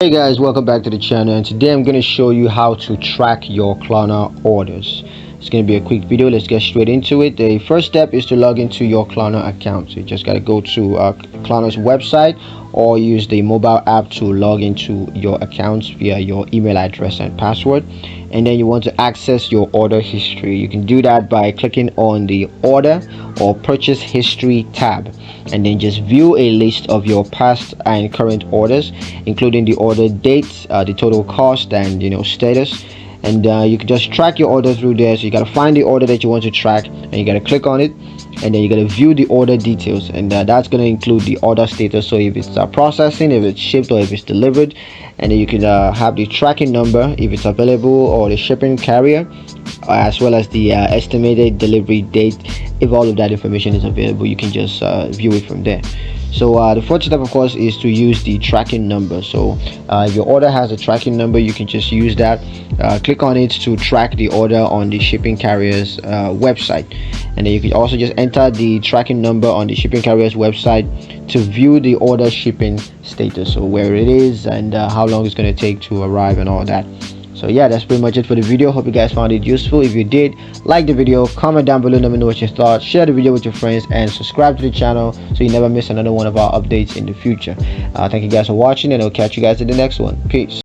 Hey guys, welcome back to the channel, and today I'm going to show you how to track your Klarna orders. It's going to be a quick video. Let's get straight into it. The first step is to log into your Klarna account. So you just got to go to Klarna's website or use the mobile app to log into your accounts via your email address and password. And then you want to access your order history. You can do that by clicking on the order or purchase history tab, and then just view a list of your past and current orders, including the order dates, the total cost, and status. And you can just track your order through there. So you got to find the order that you want to track, and you got to click on it, and then you got to view the order details, and that's going to include the order status. So if it's processing, if it's shipped, or if it's delivered. And then you can have the tracking number if it's available, or the shipping carrier, as well as the estimated delivery date. If all of that information is available, you can just view it from there. So the first step, of course, is to use the tracking number. So if your order has a tracking number, you can just use that. Click on it to track the order on the shipping carrier's website, and then you can also just enter the tracking number on the shipping carrier's website to view the order shipping status, so where it is and how long it's going to take to arrive and all that. So yeah, that's pretty much it for the video. Hope you guys found it useful. If you did, like the video, comment down below, let me know what you thought, share the video with your friends, and subscribe to the channel so you never miss another one of our updates in the future. Thank you guys for watching, and I'll catch you guys in the next one. Peace.